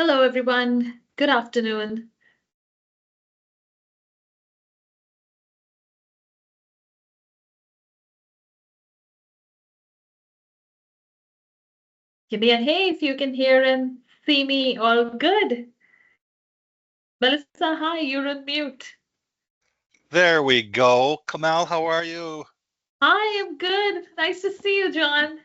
Hello, everyone. Good afternoon. Give me a hey if you can hear and see me all good. Melissa, hi, you're on mute. There we go. Komal, how are you? Hi, I'm good. Nice to see you, John.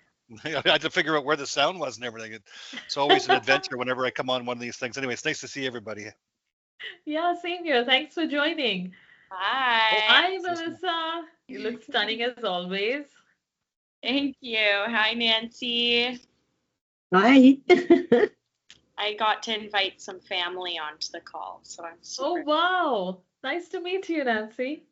I had to figure out where the sound was and everything. It's always an adventure whenever I come on one of these things. Anyway, it's nice to see everybody. Yeah, same here. Thanks for joining. Oh, Hi. Hi, excuse me. Melissa. You look stunning as always. Thank you. Hi, Nancy. Hi. I got to invite some family onto the call, so I'm Oh, super. wow. Nice to meet you, Nancy.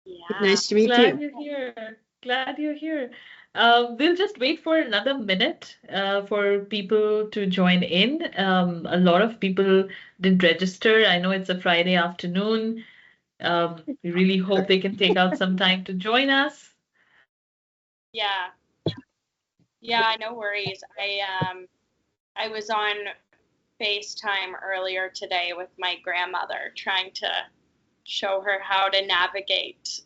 Yeah. Nice to meet Glad you. you're here. Glad you're here. We'll just wait for another minute for people to join in. A lot of people did register. I know it's a Friday afternoon. We really hope they can take out some time to join us. Yeah. Yeah, no worries. I was on FaceTime earlier today with my grandmother trying to show her how to navigate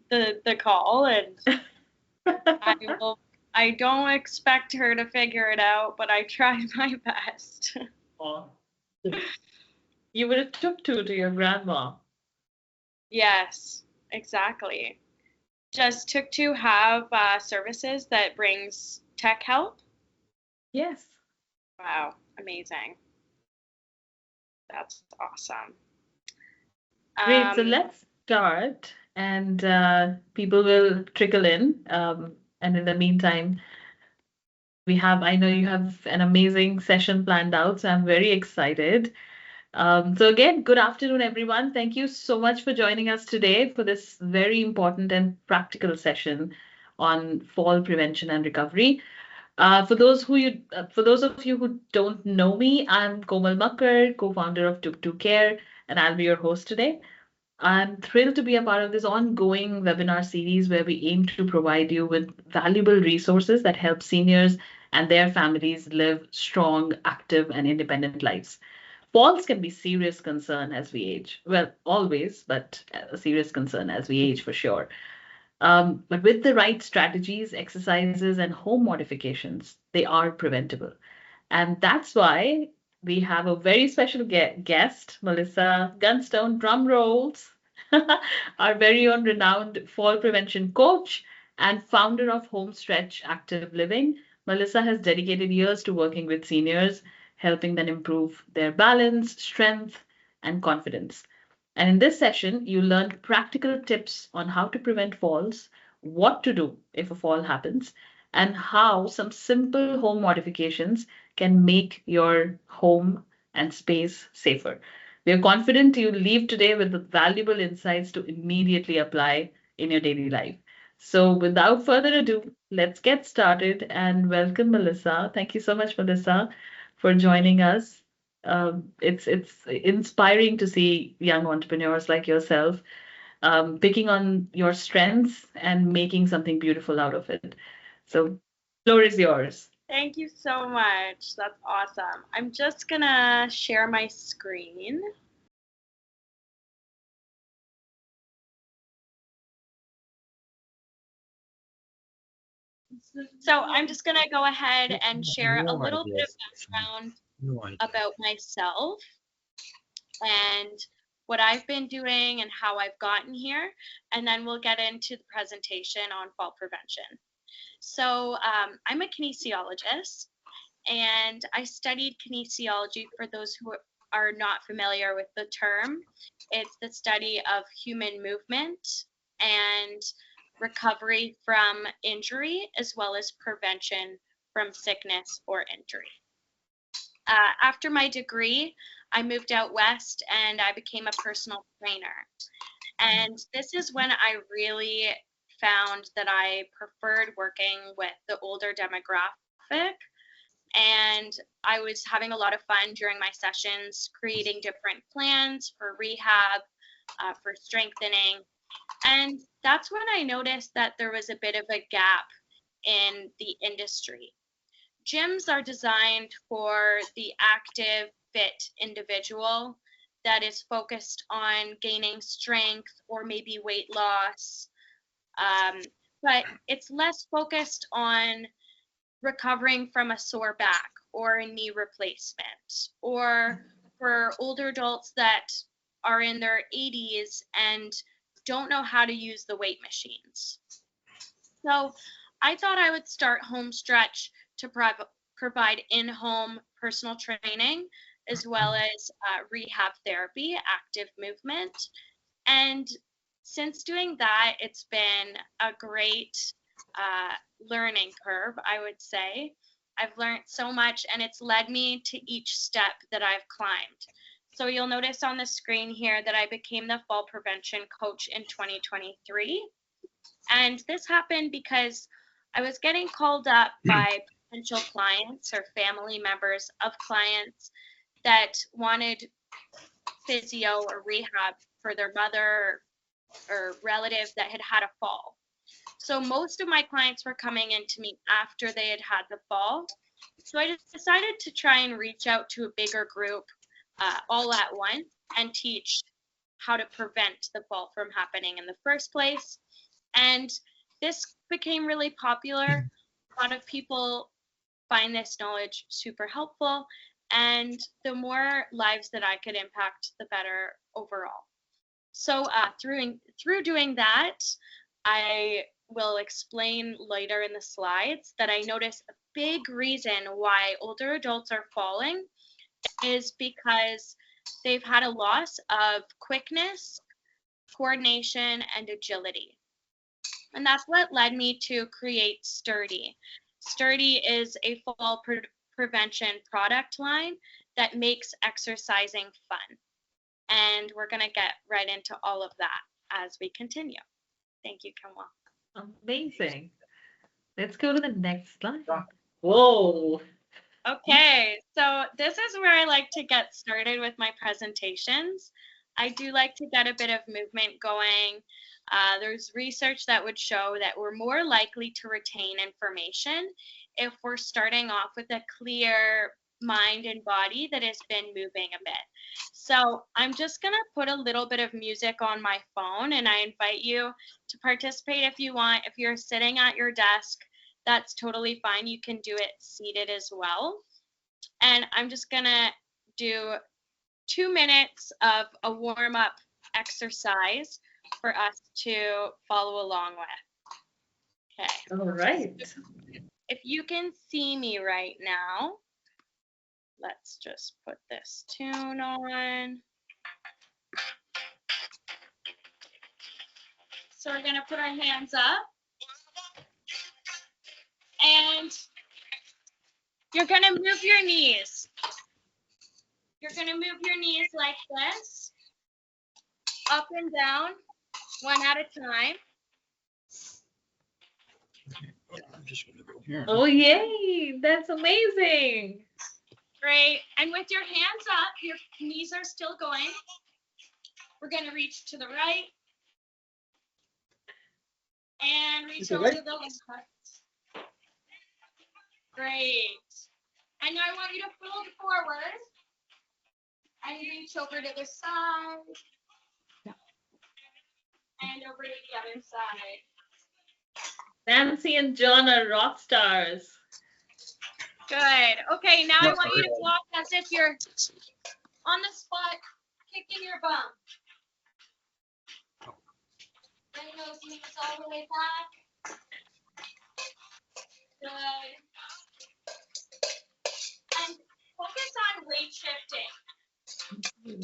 the call, and I will I don't expect her to figure it out, but I try my best. Oh, you would have took to your grandma. Yes, exactly. Does Tuk2 have services that brings tech help? Yes. Wow, amazing. That's awesome. Great. So Um, let's start, and people will trickle in. And in the meantime, I know you have an amazing session planned out, so I'm very excited. So again, good afternoon, everyone. Thank you so much for joining us today for this very important and practical session on fall prevention and recovery. For those of you who don't know me, I'm Komal Makkad, co-founder of Tuk Care, and I'll be your host today. I'm thrilled to be a part of this ongoing webinar series where we aim to provide you with valuable resources that help seniors and their families live strong, active, and independent lives. Falls can be serious concern as we age. Well, always, but a serious concern as we age for sure. But with the right strategies, exercises, and home modifications, they are preventable. And that's why we have a very special guest, Melissa Gunstone, drum rolls, our very own renowned fall prevention coach and founder of Homestretch Active Living. Melissa has dedicated years to working with seniors, helping them improve their balance, strength, and confidence. And in this session, you learn practical tips on how to prevent falls, what to do if a fall happens, and how some simple home modifications can make your home and space safer. We are confident you'll leave today with valuable insights to immediately apply in your daily life. So, without further ado, let's get started and welcome Melissa. Thank you so much, Melissa, for joining us. It's inspiring to see young entrepreneurs like yourself picking on your strengths and making something beautiful out of it. So, floor is yours. Thank you so much. That's awesome. I'm just gonna share my screen. So I'm just gonna go ahead and share a little bit of background about myself and what I've been doing and how I've gotten here, and then we'll get into the presentation on fall prevention. So I'm a kinesiologist, and I studied kinesiology. For those who are not familiar with the term, it's the study of human movement and recovery from injury, as well as prevention from sickness or injury. After my degree, I moved out west and I became a personal trainer. And this is when I really found that I preferred working with the older demographic. And I was having a lot of fun during my sessions, creating different plans for rehab, for strengthening. And that's when I noticed that there was a bit of a gap in the industry. Gyms are designed for the active, fit individual that is focused on gaining strength or maybe weight loss. But it's less focused on recovering from a sore back or a knee replacement, or for older adults that are in their 80s and don't know how to use the weight machines. So I thought I would start Homestretch to provide in-home personal training, as well as rehab therapy, active movement. And since doing that, it's been a great learning curve, I would say. I've learned so much, and it's led me to each step that I've climbed. So you'll notice on the screen here that I became the fall prevention coach in 2023. And this happened because I was getting called up by potential clients or family members of clients that wanted physio or rehab for their mother or relative that had had a fall. So most of my clients were coming in to me after they had had the fall. So I just decided to try and reach out to a bigger group all at once and teach how to prevent the fall from happening in the first place. And this became really popular. A lot of people find this knowledge super helpful, and the more lives that I could impact, the better overall. So through doing that, I will explain later in the slides that I notice a big reason why older adults are falling is because they've had a loss of quickness, coordination, and agility. And that's what led me to create Sturdy. Sturdy is a fall prevention product line that makes exercising fun. And we're going to get right into all of that as we continue. Thank you, Komal. Amazing. Let's go to the next slide. Whoa. Okay, so this is where I like to get started with my presentations. I do like to get a bit of movement going. There's research that would show that we're more likely to retain information if we're starting off with a clear mind and body that has been moving a bit. So I'm just gonna put a little bit of music on my phone, and I invite you to participate if you want. If you're sitting at your desk, that's totally fine. You can do it seated as well. And I'm just gonna do 2 minutes of a warm-up exercise for us to follow along with. Okay. All right. If you can see me right now, let's just put this tune on. So we're gonna put our hands up, and you're gonna move your knees. You're gonna move your knees like this, up and down, one at a time. I'm just gonna go here. Oh, yay. That's amazing. Great. And with your hands up, your knees are still going. We're going to reach to the right and reach over to the left. Great. And now I want you to fold forward and reach over to the side and over to the other side. Nancy and John are rock stars. Good. Okay, now I want you to walk as if you're on the spot, kicking your bum. Bring those knees all the way back. Good. And focus on weight shifting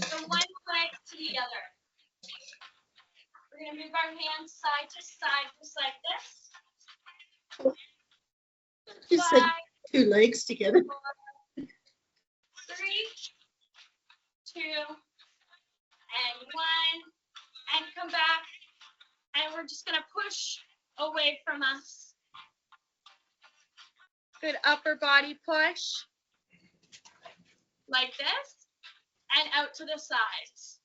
from one leg to the other. We're going to move our hands side to side, just like this. Just 5, like 2 legs together. 4, 3, 2, and 1. And come back. And we're just going to push away from us. Good upper body push. Like this. And out to the sides.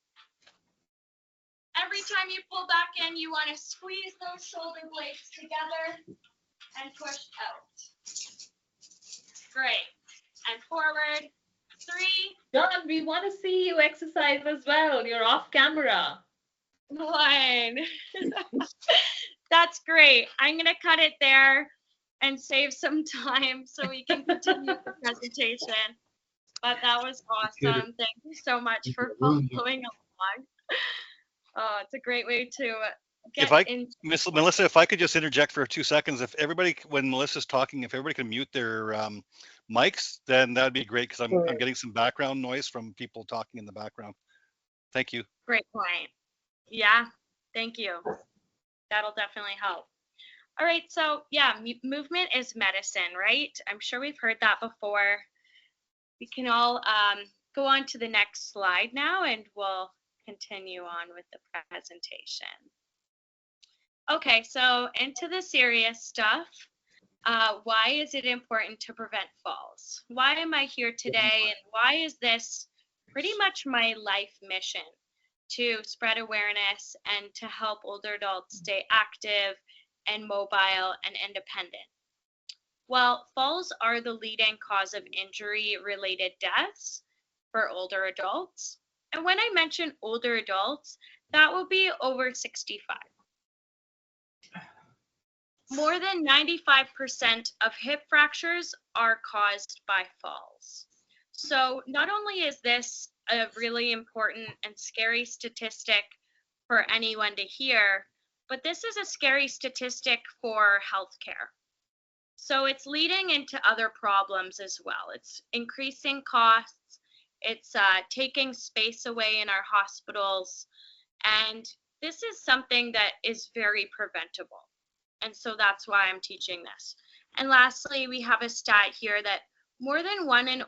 Every time you pull back in, you want to squeeze those shoulder blades together and push out. Great. And forward 3, Dawn, we want to see you exercise as well. You're off camera. 1. That's great. I'm going to cut it there and save some time so we can continue the presentation. But that was awesome. Thank you so much for following along. Oh, it's a great way to get in. Miss Melissa, if I could just interject for 2 seconds, if everybody, when Melissa's talking, if everybody can mute their mics, then that'd be great, because I'm getting some background noise from people talking in the background. Thank you. Great point. Yeah, thank you. That'll definitely help. All right, so yeah, movement is medicine, right? I'm sure we've heard that before. We can all go on to the next slide now, and we'll continue on with the presentation. Okay, so into the serious stuff. Why is it important to prevent falls? Why am I here today, and why is this pretty much my life mission? To spread awareness and to help older adults stay active and mobile and independent. Well, falls are the leading cause of injury-related deaths for older adults. And when I mention older adults, that will be over 65. More than 95% of hip fractures are caused by falls. So not only is this a really important and scary statistic for anyone to hear, but this is a scary statistic for healthcare. So it's leading into other problems as well. It's increasing costs, it's taking space away in our hospitals, and this is something that is very preventable. And so that's why I'm teaching this. And lastly, we have a stat here that more than 1 in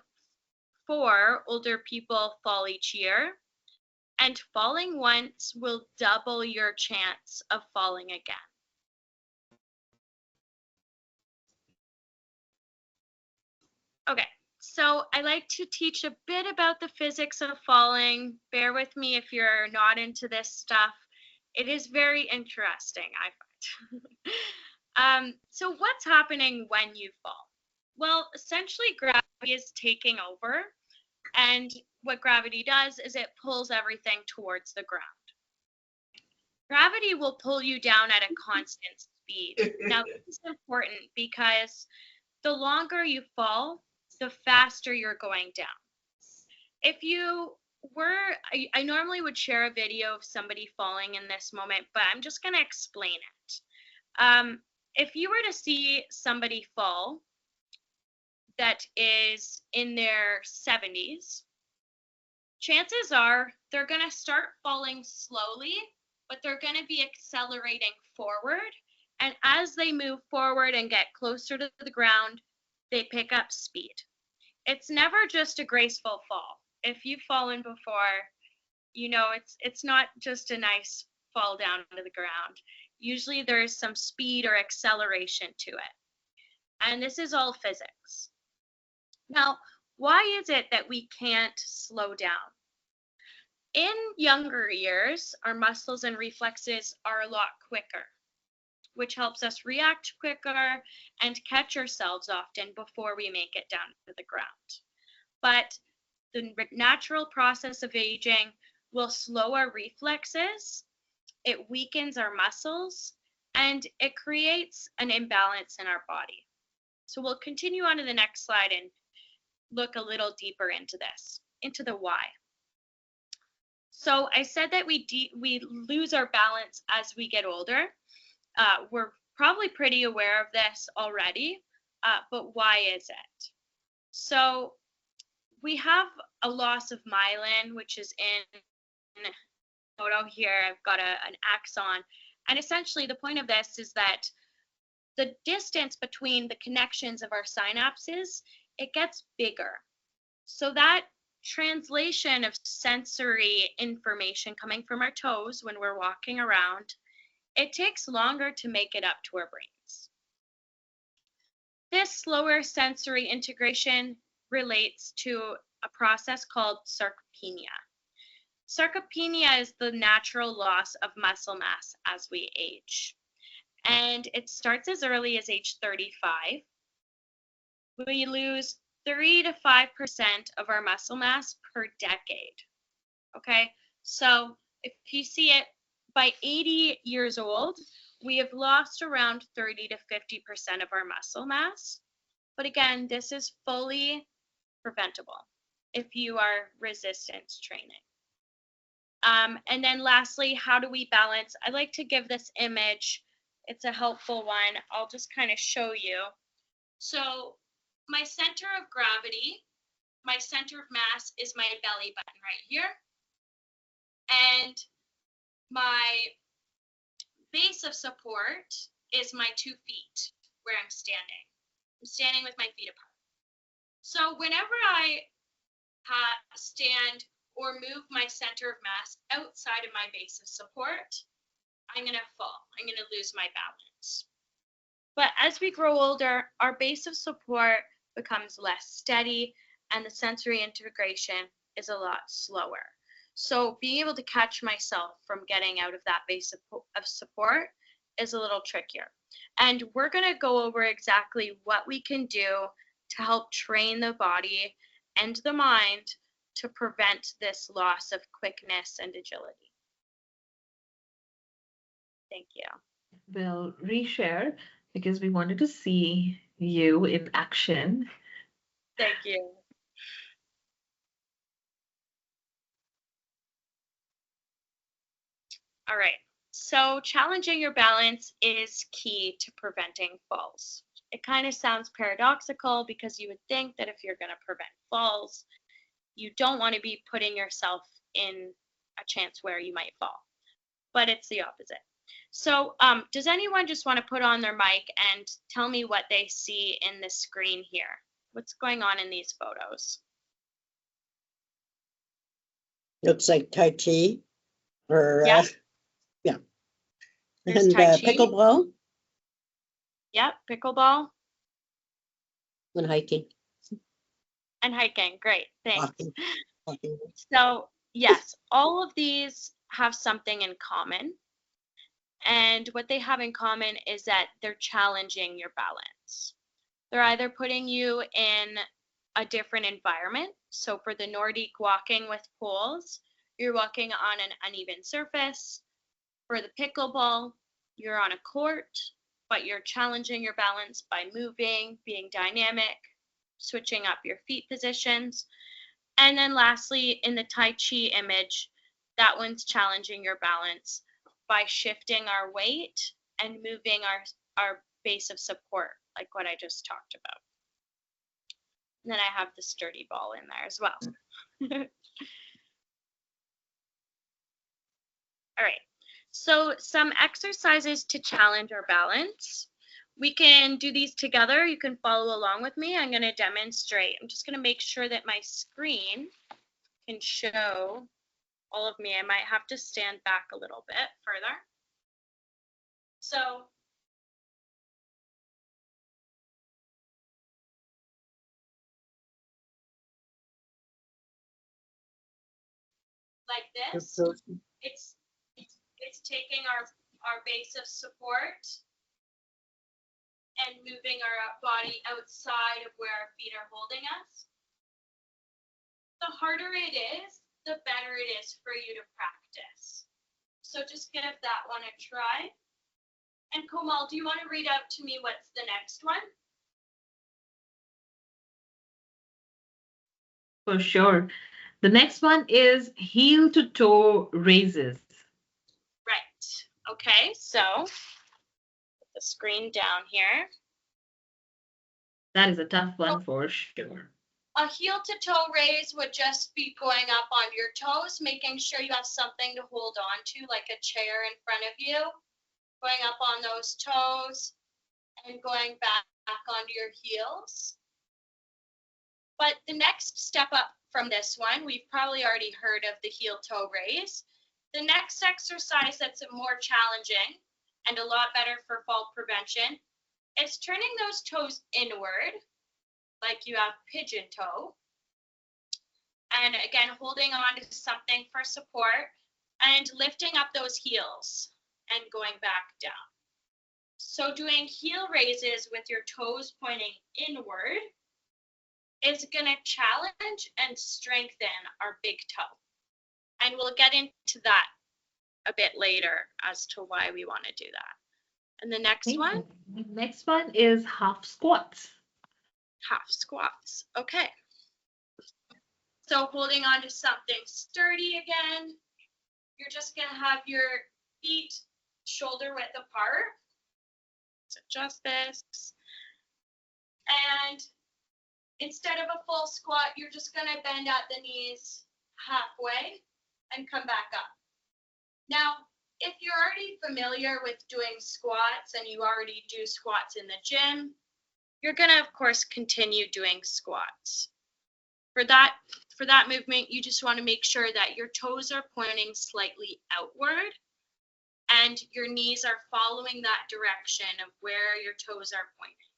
4 older people fall each year, and falling once will double your chance of falling again. Okay, so I like to teach a bit about the physics of falling. Bear with me if you're not into this stuff. It is very interesting, I find. So what's happening when you fall? Well, essentially gravity is taking over, and what gravity does is it pulls everything towards the ground. Gravity will pull you down at a constant speed. Now, this is important because the longer you fall, the faster you're going down. If you were, I normally would share a video of somebody falling in this moment, but I'm just going to explain it. If you were to see somebody fall that is in their 70s, chances are they're going to start falling slowly, but they're going to be accelerating forward. And as they move forward and get closer to the ground, they pick up speed. It's never just a graceful fall. If you've fallen before, you know it's not just a nice fall down to the ground. Usually there's some speed or acceleration to it. And this is all physics. Now, why is it that we can't slow down? In younger years, our muscles and reflexes are a lot quicker, which helps us react quicker and catch ourselves often before we make it down to the ground. But the natural process of aging will slow our reflexes, it weakens our muscles, and it creates an imbalance in our body. So we'll continue on to the next slide and look a little deeper into this, into the why. So I said that we lose our balance as we get older. We're probably pretty aware of this already, but why is it? So we have a loss of myelin, which is in photo here. I've got an axon. And essentially the point of this is that the distance between the connections of our synapses, it gets bigger. So that translation of sensory information coming from our toes when we're walking around, it takes longer to make it up to our brains. This slower sensory integration relates to a process called sarcopenia. Sarcopenia is the natural loss of muscle mass as we age. And it starts as early as age 35. We lose 3 to 5% of our muscle mass per decade. Okay, so if you see it, by 80 years old, we have lost around 30 to 50% of our muscle mass. But again, this is fully preventable if you are resistance training. And then lastly, how do we balance? I like to give this image. It's a helpful one. I'll just kind of show you. So my center of gravity, my center of mass is my belly button right here. And my base of support is my 2 feet where I'm standing. I'm standing with my feet apart. So whenever I stand or move my center of mass outside of my base of support, I'm going to fall. I'm going to lose my balance. But as we grow older, our base of support becomes less steady and the sensory integration is a lot slower. So being able to catch myself from getting out of that base of support is a little trickier. And we're going to go over exactly what we can do to help train the body and the mind to prevent this loss of quickness and agility. Thank you. We'll reshare because we wanted to see you in action. Thank you. All right, so challenging your balance is key to preventing falls. It kind of sounds paradoxical because you would think that if you're going to prevent falls, you don't want to be putting yourself in a chance where you might fall, but it's the opposite. So does anyone just want to put on their mic and tell me what they see in the screen here? What's going on in these photos? Looks like Tai Chi or Yeah. yeah. There's And Tai Chi. pickleball Yep, pickleball and hiking. and hiking. Great, thanks. Walking. So yes, all of these have something in common. And what they have in common is that they're challenging your balance. They're either putting you in a different environment. So for the Nordic walking with poles, you're walking on an uneven surface. For the pickleball, you're on a court, but you're challenging your balance by moving, being dynamic, switching up your feet positions. And then lastly, in the Tai Chi image, that one's challenging your balance by shifting our weight and moving our base of support, like what I just talked about. And then I have the sturdy ball in there as well. All right, so some exercises to challenge our balance. We can do these together. You can follow along with me. I'm going to demonstrate. I'm just going to make sure that my screen can show all of me. I might have to stand back a little bit further. So like this, it's taking our base of support and moving our body outside of where our feet are holding us. The harder it is, the better it is for you to practice. So just give that one a try. And Komal, do you want to read out to me what's the next one? For sure. The next one is heel to toe raises. Right. Okay, so put the screen down here. That is a tough one for sure. A heel to toe raise would just be going up on your toes, making sure you have something to hold on to, like a chair in front of you, going up on those toes and going back onto your heels. But the next step up from this one, we've probably already heard of the heel toe raise. The next exercise that's more challenging and a lot better for fall prevention is turning those toes inward, like you have pigeon toe. And again, holding on to something for support and lifting up those heels and going back down. So doing heel raises with your toes pointing inward is going to challenge and strengthen our big toe. And we'll get into that a bit later as to why we want to do that. And the next one? The next one is half squats. Half squats. Okay. So holding on to something sturdy again. You're just going to have your feet shoulder width apart. Let's adjust this. And instead of a full squat, you're just going to bend at the knees halfway and come back up. Now, if you're already familiar with doing squats and you already do squats in the gym, you're going to, of course, continue doing squats. For that movement, you just want to make sure that your toes are pointing slightly outward and your knees are following that direction of where your toes are pointing.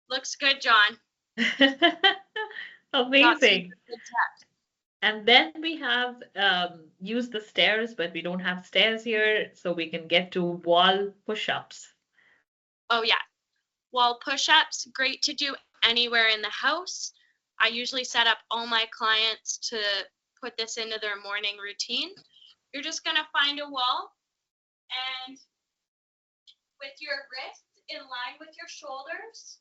Looks good, John. Amazing. And then we have use the stairs, but we don't have stairs here, so we can get to wall push-ups. Oh yeah, wall push-ups, great to do anywhere in the house. I usually set up all my clients to put this into their morning routine. You're just gonna find a wall and with your wrists in line with your shoulders,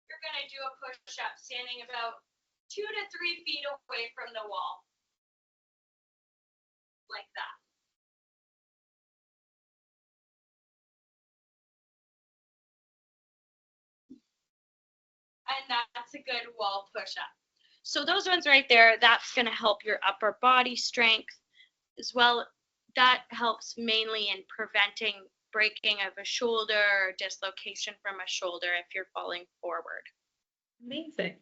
you're gonna do a push-up standing about 2 to 3 feet away from the wall, like that. And that's a good wall push-up. So those ones right there, that's going to help your upper body strength as well. That helps mainly in preventing breaking of a shoulder or dislocation from a shoulder if you're falling forward. Amazing.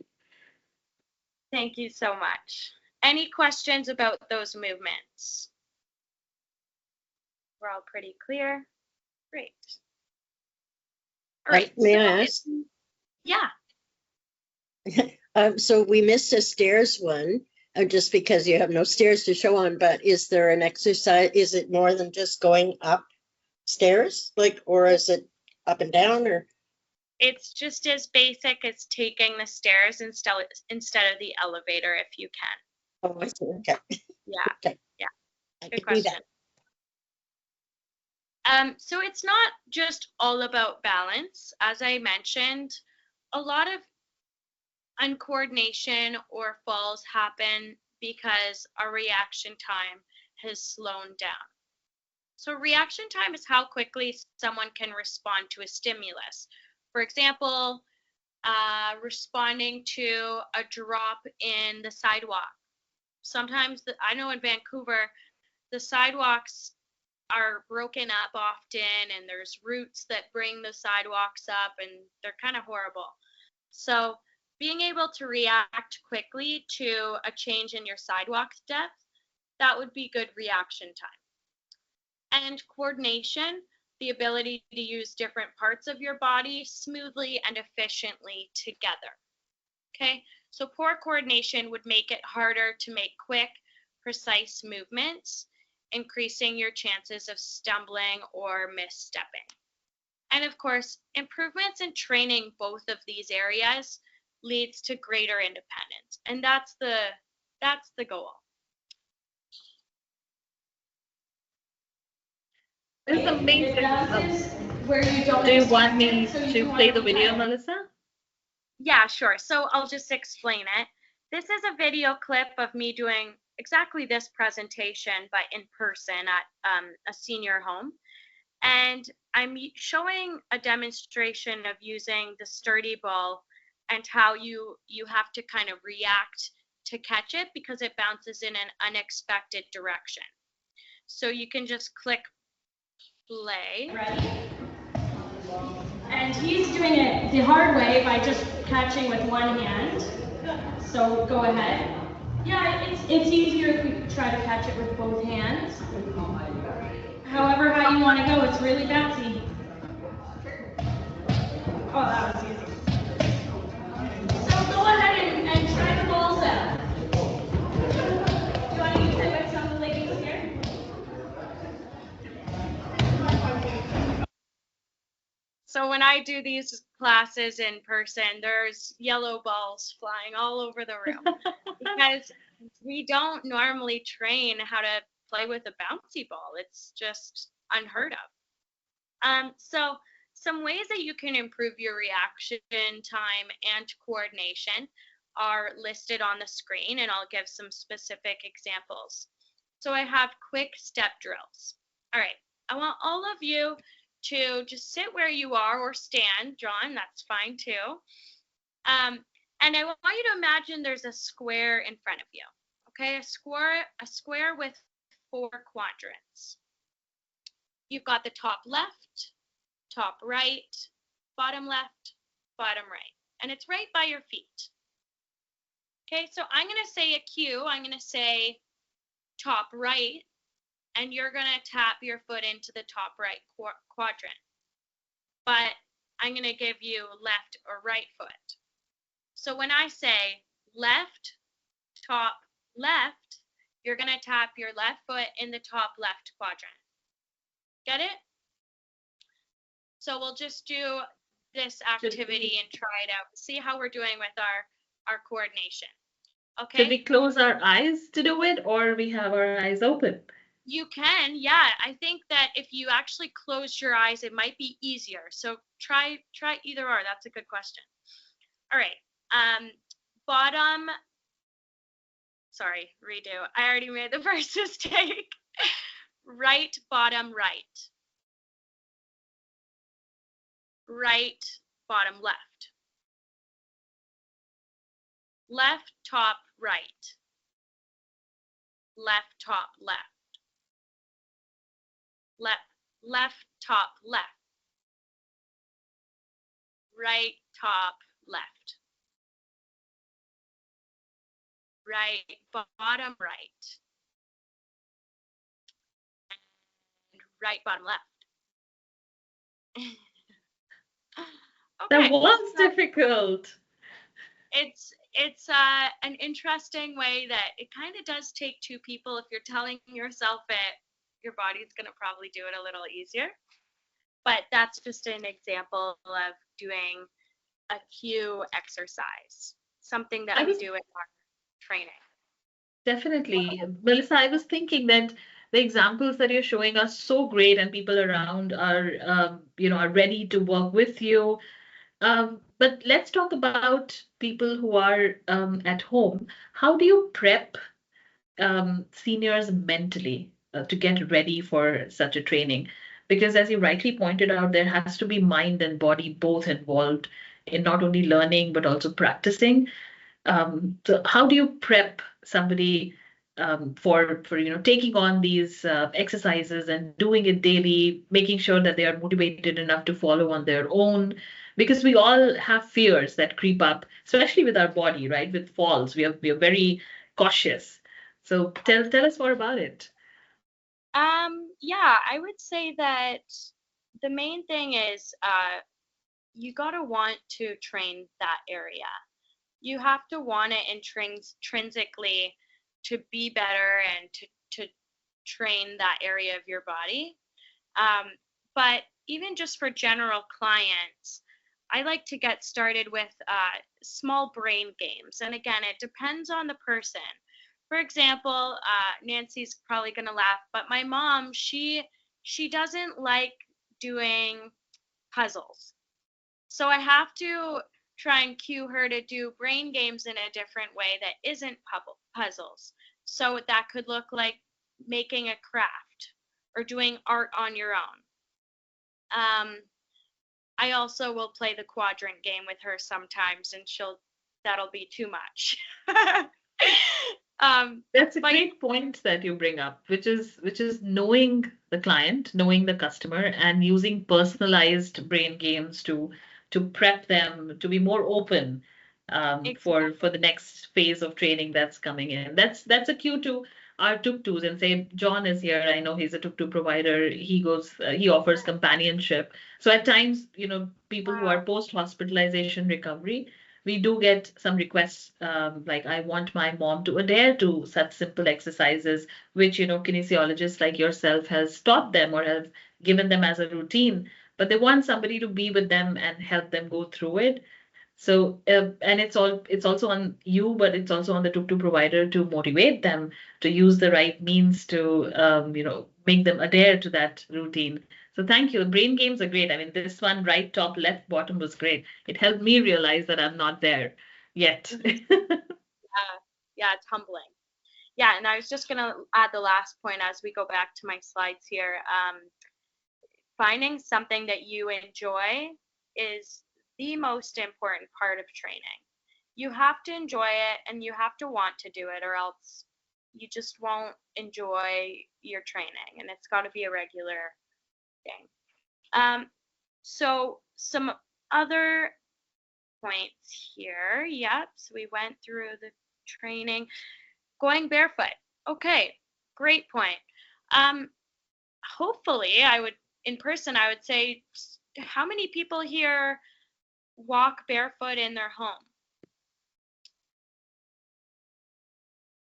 Thank you so much. Any questions about those movements? We're all pretty clear. Great. All right. May I ask? Yeah. So we missed a stairs one, just because you have no stairs to show on, but is there an exercise? Is it more than just going up stairs? Or is it up and down, or? It's just as basic as taking the stairs instead of the elevator if you can. Oh, I see. Okay. Yeah. Okay. Yeah. I Good can do question. that. So it's not just all about balance. As I mentioned, a lot of uncoordination or falls happen because our reaction time has slowed down. So reaction time is how quickly someone can respond to a stimulus. For example, responding to a drop in the sidewalk. Sometimes, I know in Vancouver, the sidewalks are broken up often and there's roots that bring the sidewalks up and they're kind of horrible. So being able to react quickly to a change in your sidewalk depth, that would be good reaction time. And coordination, the ability to use different parts of your body smoothly and efficiently together. Okay, so poor coordination would make it harder to make quick, precise movements, increasing your chances of stumbling or misstepping. And of course, improvements in training both of these areas leads to greater independence, and that's the goal. This is amazing. Where you don't Do you want me to play the video, Melissa? Yeah, sure. So I'll just explain it. This is a video clip of me doing exactly this presentation, but in person at a senior home. And I'm showing a demonstration of using the sturdy ball and how you have to kind of react to catch it because it bounces in an unexpected direction. So you can just click play. Ready? And he's doing it the hard way by just catching with one hand. So go ahead. Yeah, it's easier if we try to catch it with both hands. However, how you want to go, it's really bouncy. Oh, that was easy. So go ahead and try the balls out. Do you want to use it with some of the ladies here? So when I do these classes in person, there's yellow balls flying all over the room because we don't normally train how to play with a bouncy ball. It's just unheard of. So some ways that you can improve your reaction time and coordination are listed on the screen, and I'll give some specific examples. So I have quick step drills. All right, I want all of you to just sit where you are or stand. John, that's fine too. And I want you to imagine there's a square in front of you. Okay, a square with 4 quadrants. You've got the top left, top right, bottom left, bottom right, and it's right by your feet. Okay, so I'm going to say a cue. I'm going to say top right, and you're going to tap your foot into the top right quadrant. But I'm going to give you left or right foot. So when I say left, top, left, you're going to tap your left foot in the top left quadrant. Get it? So we'll just do this activity and try it out. See how we're doing with our coordination. Okay? Should we close our eyes to do it, or we have our eyes open? You can, yeah. I think that if you actually close your eyes, it might be easier. So try either or. That's a good question. All right. Bottom. Sorry, redo. I already made the first mistake. Right, bottom, right. Right, bottom, left. Left, top, right. Left, top, left. Left, top, left. Right, top, left. Right, bottom, right. And right, bottom, left. Okay. That was difficult. It's an interesting way that it kind of does take 2 people. If you're telling yourself it, your body's going to probably do it a little easier. But that's just an example of doing a cue exercise, something that we do in our training. Definitely. Melissa, I was thinking that the examples that you're showing are so great, and people around are, are ready to work with you. But let's talk about people who are at home. How do you prep seniors mentally to get ready for such a training? Because as you rightly pointed out, there has to be mind and body both involved in not only learning but also practicing. So how do you prep somebody for taking on these exercises and doing it daily, making sure that they are motivated enough to follow on their own? Because we all have fears that creep up, especially with our body, right? With falls, we are very cautious. So tell us more about it. Yeah, I would say that the main thing is you gotta want to train that area. You have to want it intrinsically to be better and to train that area of your body. But even just for general clients, I like to get started with small brain games. And again, it depends on the person. For example, Nancy's probably gonna laugh, but my mom, she doesn't like doing puzzles. So I have to try and cue her to do brain games in a different way that isn't puzzles. So that could look like making a craft or doing art on your own. I also will play the quadrant game with her sometimes, and that'll be too much. That's a great point that you bring up, which is knowing the client, knowing the customer, and using personalized brain games to prep them to be more open for the next phase of training that's coming in. That's a cue to our tuk-tuks, and say John is here. I know he's a tuk-tuk provider. He offers companionship. So at times, people who are post-hospitalization recovery, we do get some requests like, I want my mom to adhere to such simple exercises, which kinesiologists like yourself has taught them or have given them as a routine but they want somebody to be with them and help them go through it. So, and it's also on you, but it's also on the tuk-tuk provider to motivate them to use the right means to, make them adhere to that routine. So thank you. Brain games are great. I mean, this one, right, top, left, bottom was great. It helped me realize that I'm not there yet. Yeah, it's humbling. Yeah, and I was just gonna add the last point as we go back to my slides here. Finding something that you enjoy is the most important part of training. You have to enjoy it and you have to want to do it, or else you just won't enjoy your training, and it's got to be a regular thing. So some other points here. Yep, so we went through the training. Going barefoot. Okay, great point. Hopefully, in person, I would say, how many people here walk barefoot in their home?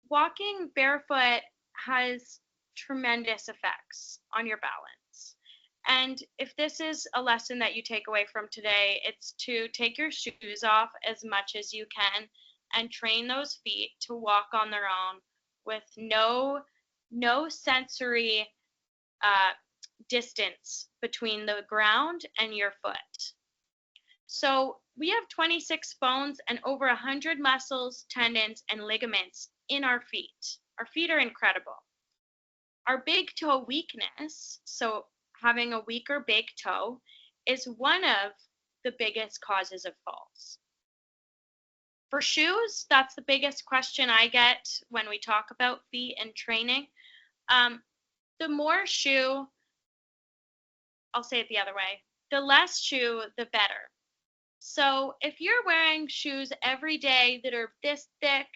Walking barefoot has tremendous effects on your balance. And if this is a lesson that you take away from today, it's to take your shoes off as much as you can and train those feet to walk on their own with no sensory distance between the ground and your foot. So we have 26 bones and over 100 muscles, tendons, and ligaments in our feet. Our feet are incredible. Our big toe weakness, so having a weaker big toe, is one of the biggest causes of falls. For shoes, that's the biggest question I get when we talk about feet and training. The more shoe, I'll say it the other way, the less shoe, the better. So if you're wearing shoes every day that are this thick,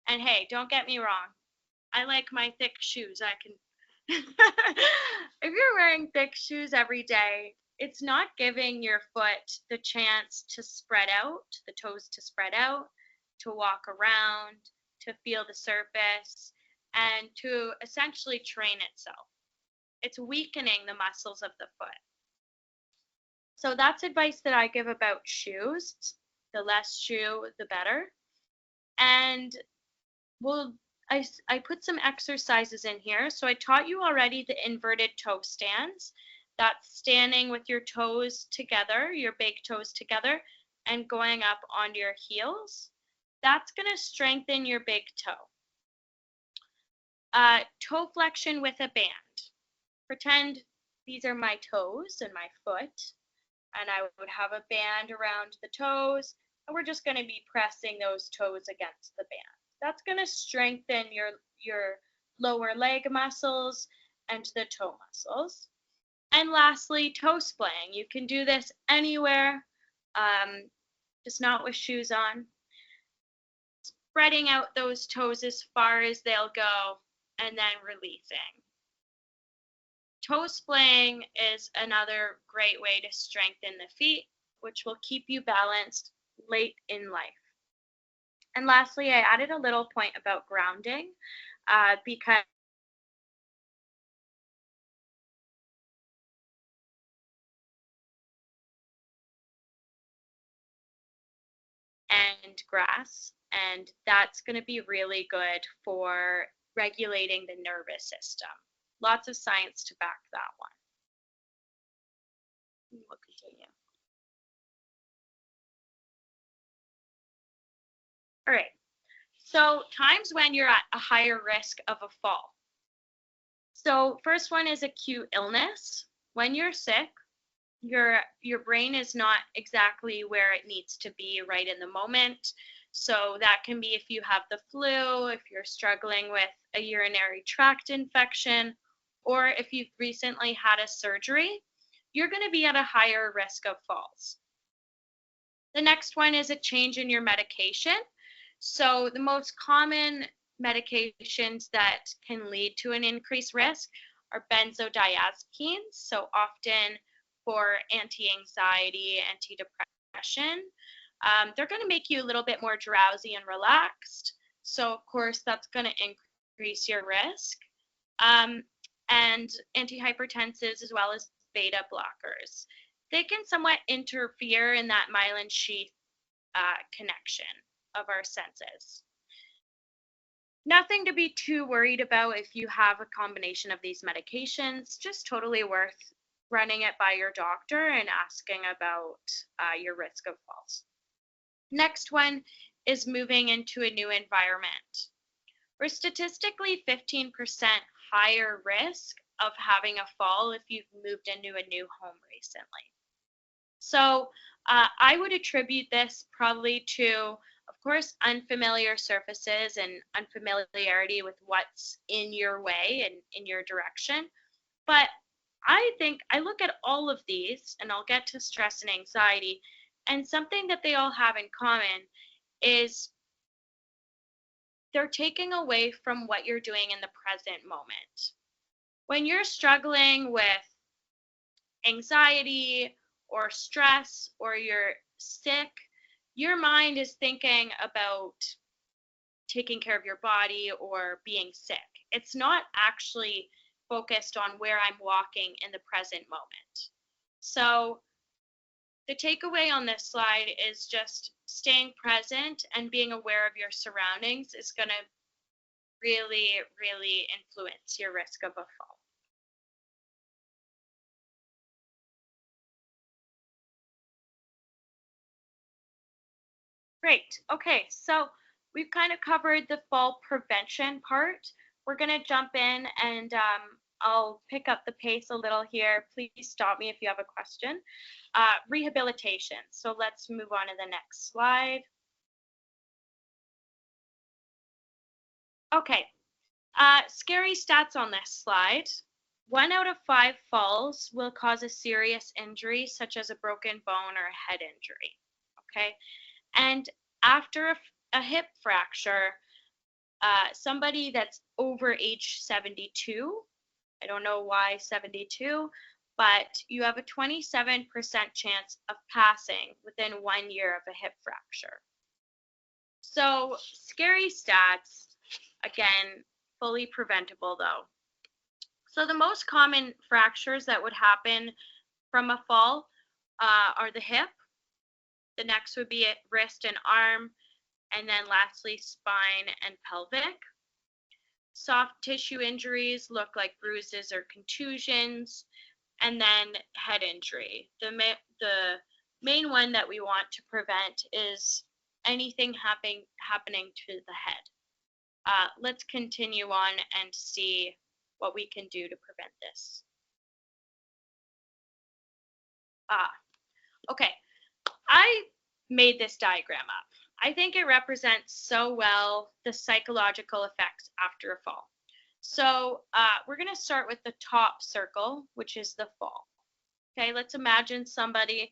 and hey, don't get me wrong, I like my thick shoes. If you're wearing thick shoes every day, it's not giving your foot the chance to spread out, the toes to spread out, to walk around, to feel the surface, and to essentially train itself. It's weakening the muscles of the foot. So that's advice that I give about shoes. The less shoe, the better. And I put some exercises in here. So I taught you already the inverted toe stands. That's standing with your toes together, your big toes together, and going up onto your heels. That's going to strengthen your big toe. Toe flexion with a band. Pretend these are my toes and my foot, and I would have a band around the toes, and we're just going to be pressing those toes against the band. That's going to strengthen your lower leg muscles and the toe muscles. And lastly, toe splaying. You can do this anywhere, just not with shoes on. Spreading out those toes as far as they'll go and then releasing. Toe splaying is another great way to strengthen the feet, which will keep you balanced late in life. And lastly, I added a little point about grounding because and grass, and that's going to be really good for regulating the nervous system. Lots of science to back that one. We'll continue. All right, so times when you're at a higher risk of a fall. So first one is acute illness. When you're sick, your brain is not exactly where it needs to be right in the moment. So that can be if you have the flu, if you're struggling with a urinary tract infection, or if you've recently had a surgery, you're going to be at a higher risk of falls. The next one is a change in your medication. So the most common medications that can lead to an increased risk are benzodiazepines, so often for anti-anxiety, anti-depression. They're going to make you a little bit more drowsy and relaxed. So of course that's going to increase your risk. And antihypertensives as well as beta blockers. they can somewhat interfere in that myelin sheath connection of our senses. Nothing to be too worried about if you have a combination of these medications, just totally worth running it by your doctor and asking about your risk of falls. Next one is moving into a new environment. We're statistically 15% higher risk of having a fall if you've moved into a new home recently. So I would attribute this probably to, of course, unfamiliar surfaces and unfamiliarity with what's in your way and in your direction. But I think I look at all of these, and I'll get to stress and anxiety, and something that they all have in common is they're taking away from what you're doing in the present moment. When you're struggling with anxiety or stress or you're sick, your mind is thinking about taking care of your body or being sick. It's not actually focused on where I'm walking in the present moment. So the takeaway on this slide is just staying present and being aware of your surroundings is going to really, really influence your risk of a fall. Great. Okay, so we've kind of covered the fall prevention part. We're going to jump in and I'll pick up the pace a little here. Please stop me if you have a question. Rehabilitation. So let's move on to the next slide. Okay, scary stats on this slide. 1 out of 5 falls will cause a serious injury, such as a broken bone or a head injury. Okay, and after a hip fracture, somebody that's over age 72, I don't know why 72, but you have a 27% chance of passing within 1 year of a hip fracture. So scary stats, again, fully preventable though. So the most common fractures that would happen from a fall are the hip. The next would be wrist and arm, and then lastly, spine and pelvic. Soft tissue injuries look like bruises or contusions, and then head injury. The main one that we want to prevent is anything happening to the head. Let's continue on and see what we can do to prevent this. Okay, I made this diagram up. I think it represents so well the psychological effects after a fall. So we're going to start with the top circle, which is the fall. Okay, let's imagine somebody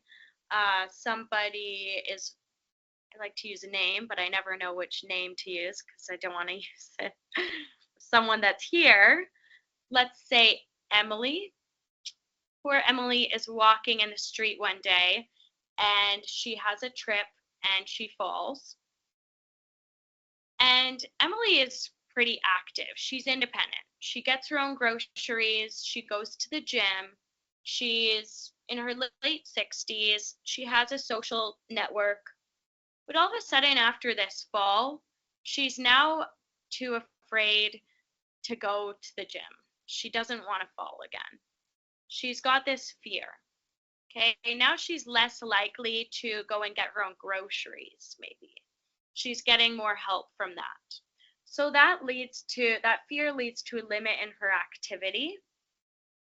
is, I like to use a name, but I never know which name to use because I don't want to use it. Someone that's here, let's say Emily. Poor Emily is walking in the street one day and she has a trip and she falls. And Emily is pretty active. She's independent. She gets her own groceries. She goes to the gym. She's in her late 60s. She has a social network. But all of a sudden after this fall, she's now too afraid to go to the gym. She doesn't want to fall again. She's got this fear. Okay, now she's less likely to go and get her own groceries, maybe. She's getting more help from that. So that fear leads to a limit in her activity,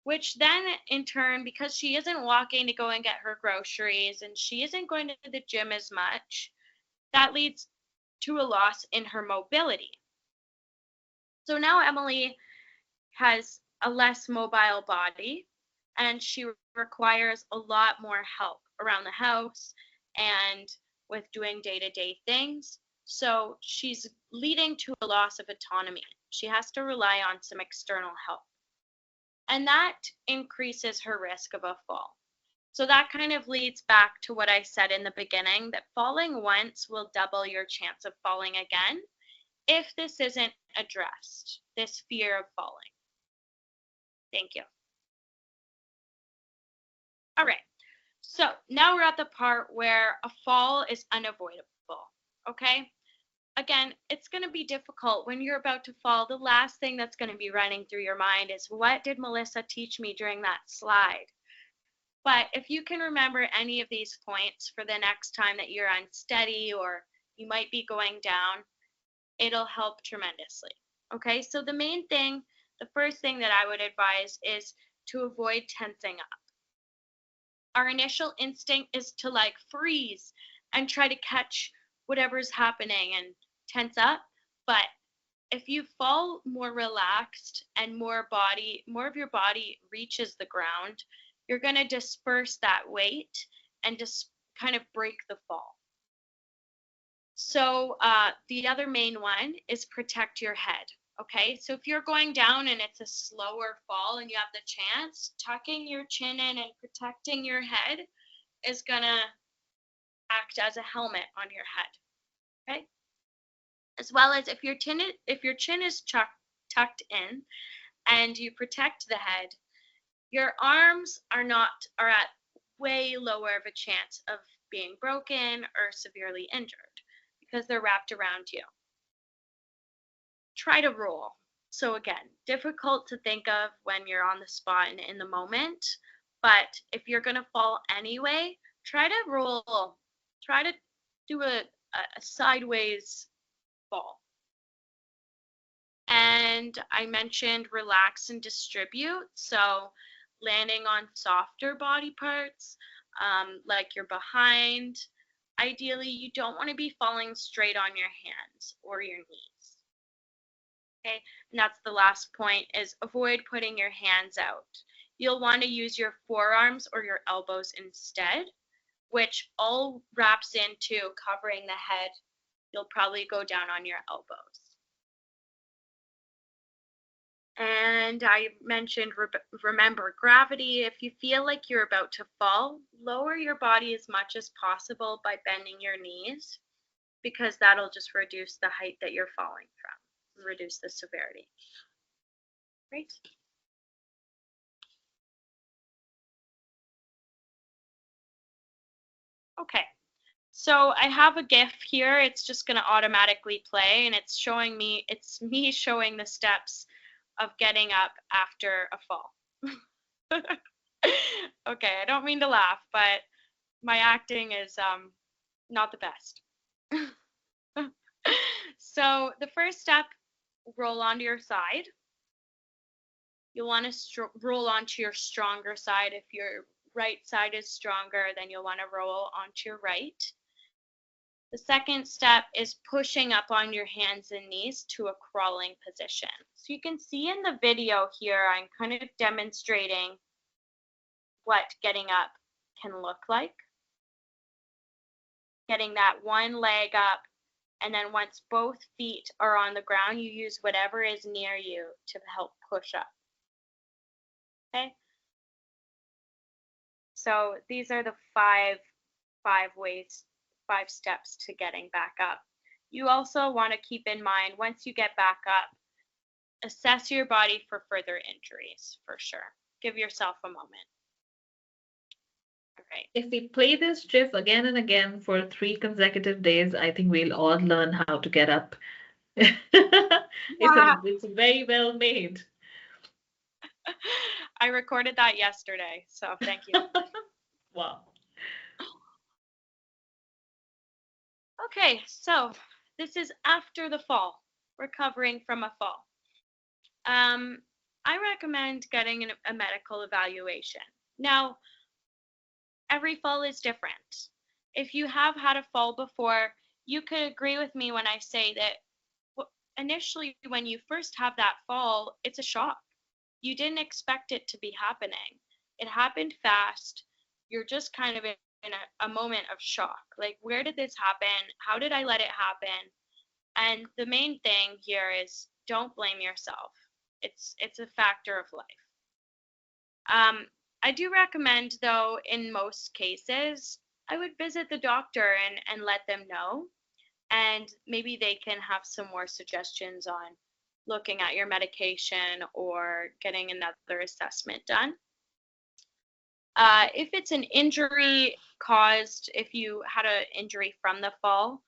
which then in turn, because she isn't walking to go and get her groceries and she isn't going to the gym as much, that leads to a loss in her mobility. So now Emily has a less mobile body and she requires a lot more help around the house and with doing day-to-day things. So she's leading to a loss of autonomy. She has to rely on some external help. And that increases her risk of a fall. So that kind of leads back to what I said in the beginning, that falling once will double your chance of falling again if this isn't addressed, this fear of falling. Thank you. All right, at the part where a fall is unavoidable, okay? Again, it's going to be difficult when you're about to fall. The last thing that's going to be running through your mind is, what did Melissa teach me during that slide? But if you can remember any of these points for the next time that you're unsteady or you might be going down, it'll help tremendously. Okay, so the main thing, the first thing that I would advise is to avoid tensing up. Our initial instinct is to like freeze and try to catch whatever's happening and tense up. But if you fall more relaxed and more of your body reaches the ground, you're going to disperse that weight and just kind of break the fall. So the other main one is protect your head. Okay, so if you're going down and it's a slower fall and you have the chance, tucking your chin in and protecting your head is gonna act as a helmet on your head. Okay, as well as if your chin is tucked in and you protect the head, your arms are at way lower of a chance of being broken or severely injured because they're wrapped around you. Try to roll. So again, difficult to think of when you're on the spot and in the moment, but if you're going to fall anyway, try to roll. Try to do a sideways fall. And I mentioned relax and distribute, so landing on softer body parts, like your behind. Ideally, you don't want to be falling straight on your hands or your knees. Okay, and that's the last point, is avoid putting your hands out. You'll want to use your forearms or your elbows instead, which all wraps into covering the head. You'll probably go down on your elbows. And I mentioned, remember gravity. If you feel like you're about to fall, lower your body as much as possible by bending your knees, because that'll just reduce the height that you're falling from, reduce the severity. Great. Okay, so I have a GIF here. It's just going to automatically play, and it's me showing the steps of getting up after a fall. Okay, I don't mean to laugh, but my acting is not the best. So the first step, roll onto your side. You'll want to roll onto your stronger side. If your right side is stronger, then you'll want to roll onto your right. The second step is pushing up on your hands and knees to a crawling position. So you can see in the video here, I'm kind of demonstrating what getting up can look like. Getting that one leg up, and then once both feet are on the ground, you use whatever is near you to help push up. Okay? So these are the five steps to getting back up. You also want to keep in mind, once you get back up, assess your body for further injuries, for sure. Give yourself a moment. Okay. If we play this GIF again and again for 3 consecutive days, I think we'll all learn how to get up. It's very well made. I recorded that yesterday, so thank you. Wow. Okay, so this is after the fall, recovering from a fall. I recommend getting a medical evaluation. Now, every fall is different. If you have had a fall before, you could agree with me when I say that initially when you first have that fall, it's a shock. You didn't expect it to be happening. It happened fast. You're just kind of in a moment of shock. Like, where did this happen? How did I let it happen? And the main thing here is don't blame yourself. It's a factor of life. I do recommend, though, in most cases, I would visit the doctor and let them know. And maybe they can have some more suggestions on looking at your medication or getting another assessment done. If it's an injury, caused, if you had an injury from the fall,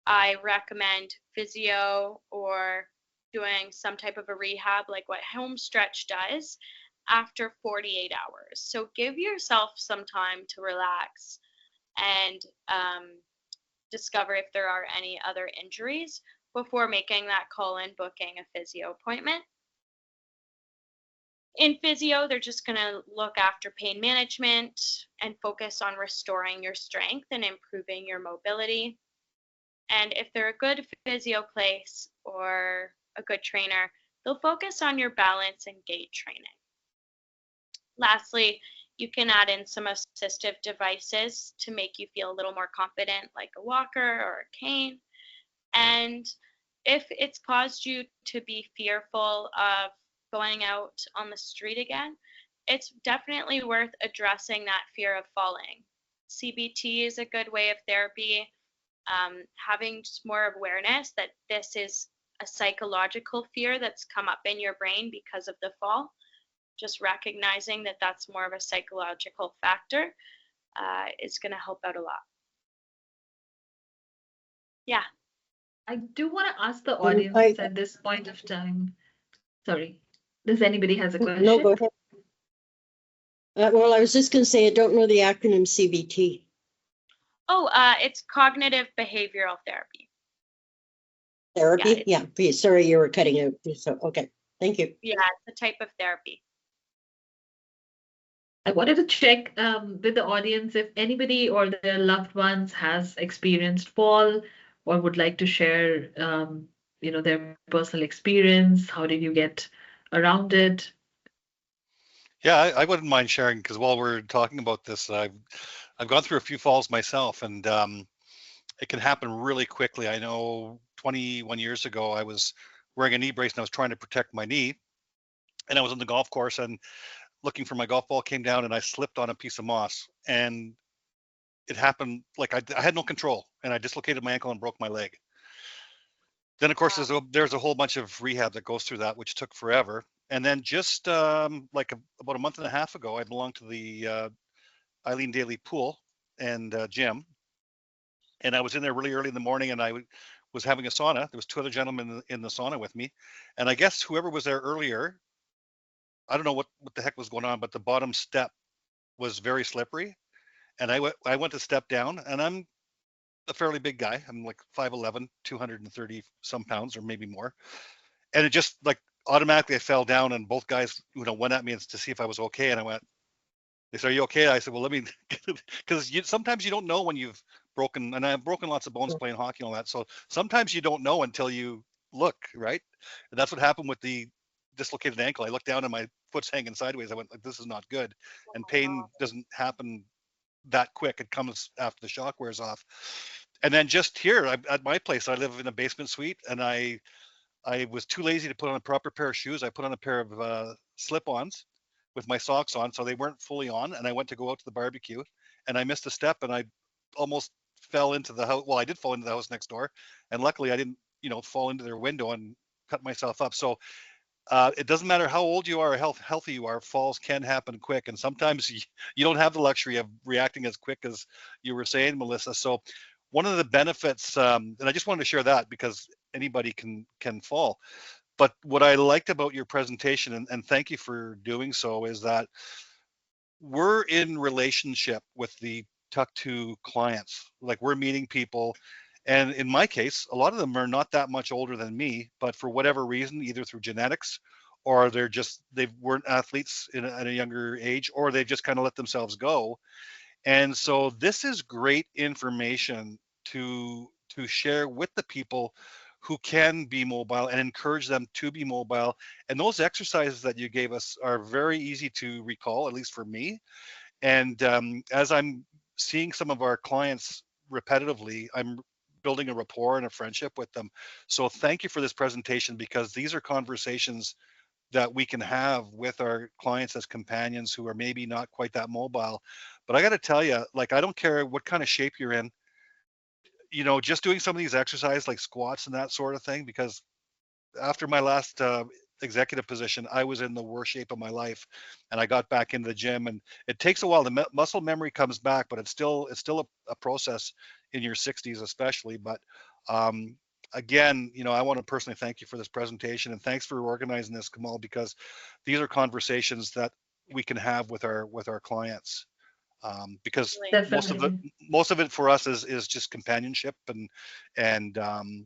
I recommend physio or doing some type of a rehab like what Homestretch does after 48 hours. So give yourself some time to relax and discover if there are any other injuries before making that call and booking a physio appointment. In physio, they're just going to look after pain management and focus on restoring your strength and improving your mobility. And if they're a good physio place or a good trainer, they'll focus on your balance and gait training. Lastly, you can add in some assistive devices to make you feel a little more confident, like a walker or a cane. And if it's caused you to be fearful of going out on the street again, it's definitely worth addressing that fear of falling. CBT is a good way of therapy. Having just more awareness that this is a psychological fear that's come up in your brain because of the fall. Just recognizing that that's more of a psychological factor is going to help out a lot. Yeah. I do want to ask the audience at this point of time. Sorry, does anybody has a question? No, go ahead. Well, I was just going to say, I don't know the acronym CBT. Oh, it's cognitive behavioral therapy. Therapy? Yeah. Sorry, you were cutting out. So, okay. Thank you. Yeah, it's a type of therapy. I wanted to check with the audience if anybody or their loved ones has experienced fall or would like to share, their personal experience. How did you get around it? Yeah, I wouldn't mind sharing because while we're talking about this, I've gone through a few falls myself, and it can happen really quickly. I know 21 years ago, I was wearing a knee brace and I was trying to protect my knee, and I was on the golf course and looking for my golf ball, came down and I slipped on a piece of moss, and it happened like I had no control, and I dislocated my ankle and broke my leg. Then of course there's a whole bunch of rehab that goes through that, which took forever. And then just about a month and a half ago, I belonged to the Eileen Daily Pool and gym, and I was in there really early in the morning, and I was having a sauna. There was two other gentlemen in the sauna with me, and I guess whoever was there earlier, I don't know what the heck was going on, but the bottom step was very slippery, and I went to step down, and I'm a fairly big guy. I'm like 5'11", 230 some pounds, or maybe more, and it just like automatically I fell down, and both guys went at me to see if I was okay, and I went. They said, "Are you okay?" I said, "Well, let me," because sometimes you don't know when you've broken, and I've broken lots of bones playing hockey and all that. So sometimes you don't know until you look, right? And that's what happened with the dislocated ankle. I looked down and my foot's hanging sideways. I went like, "This is not good." And pain doesn't happen that quick. It comes after the shock wears off. And then just here at my place, I live in a basement suite, and I was too lazy to put on a proper pair of shoes. I put on a pair of slip-ons with my socks on, so they weren't fully on, and I went to go out to the barbecue, and I missed a step, and I almost fell into the house. Well, I did fall into the house next door, and luckily I didn't, fall into their window and cut myself up. So it doesn't matter how old you are or how healthy you are, falls can happen quick, and sometimes you don't have the luxury of reacting as quick as you were saying, Melissa. So one of the benefits, and I just wanted to share that because anybody can fall. But what I liked about your presentation, and thank you for doing so, is that we're in relationship with the Tuck 2 clients. Like, we're meeting people, and in my case, a lot of them are not that much older than me, but for whatever reason, either through genetics or they weren't athletes at a younger age, or they've just kind of let themselves go. And so this is great information to share with the people who can be mobile and encourage them to be mobile. And those exercises that you gave us are very easy to recall, at least for me. And as I'm seeing some of our clients repetitively, I'm building a rapport and a friendship with them. So thank you for this presentation, because these are conversations that we can have with our clients as companions who are maybe not quite that mobile. But I got to tell you, like, I don't care what kind of shape you're in, just doing some of these exercises like squats and that sort of thing, because after my last executive position, I was in the worst shape of my life, and I got back into the gym. And it takes a while. The muscle memory comes back, but it's still a process in your 60s, especially. But again, I want to personally thank you for this presentation, and thanks for organizing this, Komal, because these are conversations that we can have with our clients. Because Definitely. most of it for us is just companionship and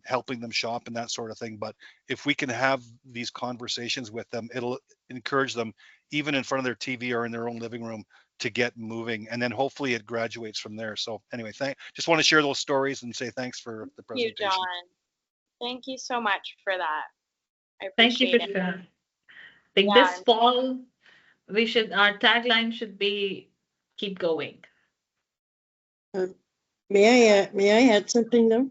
helping them shop and that sort of thing. But if we can have these conversations with them, it'll encourage them, even in front of their TV or in their own living room, to get moving, and then hopefully it graduates from there. So anyway, just want to share those stories and say thanks for the Thank you, presentation. John. Thank you so much for that. I Thank you for appreciate it. sharing. I think Yeah, this fall our tagline should be keep going. May I add something though?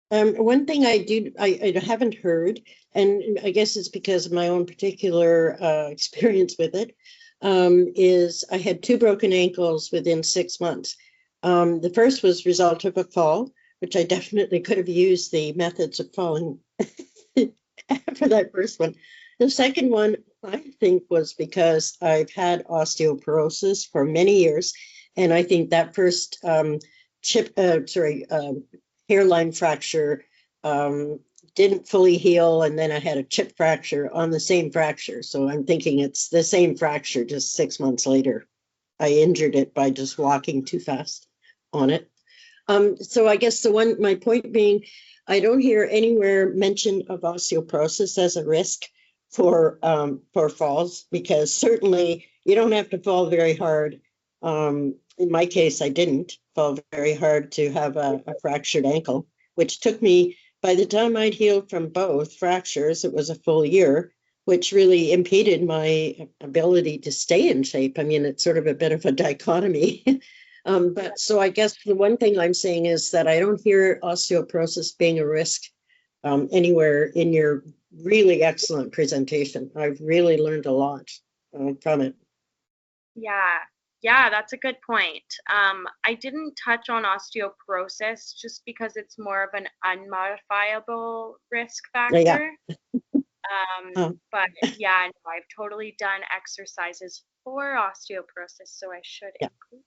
One thing I haven't heard, and I guess it's because of my own particular experience with it, is I had 2 broken ankles within 6 months. The first was result of a fall, which I definitely could have used the methods of falling after that first one. The second one, I think, was because I've had osteoporosis for many years, and I think that first hairline fracture didn't fully heal, and then I had a chip fracture on the same fracture. So I'm thinking it's the same fracture, just 6 months later. I injured it by just walking too fast on it. So I guess my point being, I don't hear anywhere mention of osteoporosis as a risk for falls, because certainly you don't have to fall very hard. In my case, I didn't fall very hard to have a fractured ankle, which took me, by the time I'd healed from both fractures, it was a full year, which really impeded my ability to stay in shape. I mean, it's sort of a bit of a dichotomy. But so I guess the one thing I'm saying is that I don't hear osteoporosis being a risk anywhere in your really excellent presentation. I've really learned a lot from it. Yeah, that's a good point. I didn't touch on osteoporosis just because it's more of an unmodifiable risk factor. But yeah, no, I've totally done exercises for osteoporosis, so I should include.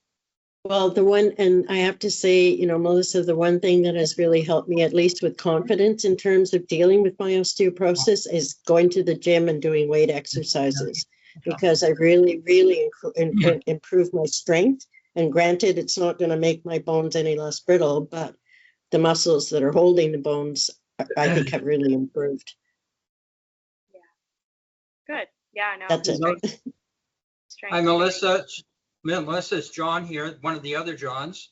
Well, and I have to say, Melissa, the one thing that has really helped me, at least with confidence in terms of dealing with my osteoporosis, is going to the gym and doing weight exercises, because I've really, really improved my strength. And granted, it's not going to make my bones any less brittle, but the muscles that are holding the bones, I think, have really improved. Yeah. Good. Yeah, no. That's it. Hi, Melissa. Melissa, it's John here, one of the other Johns.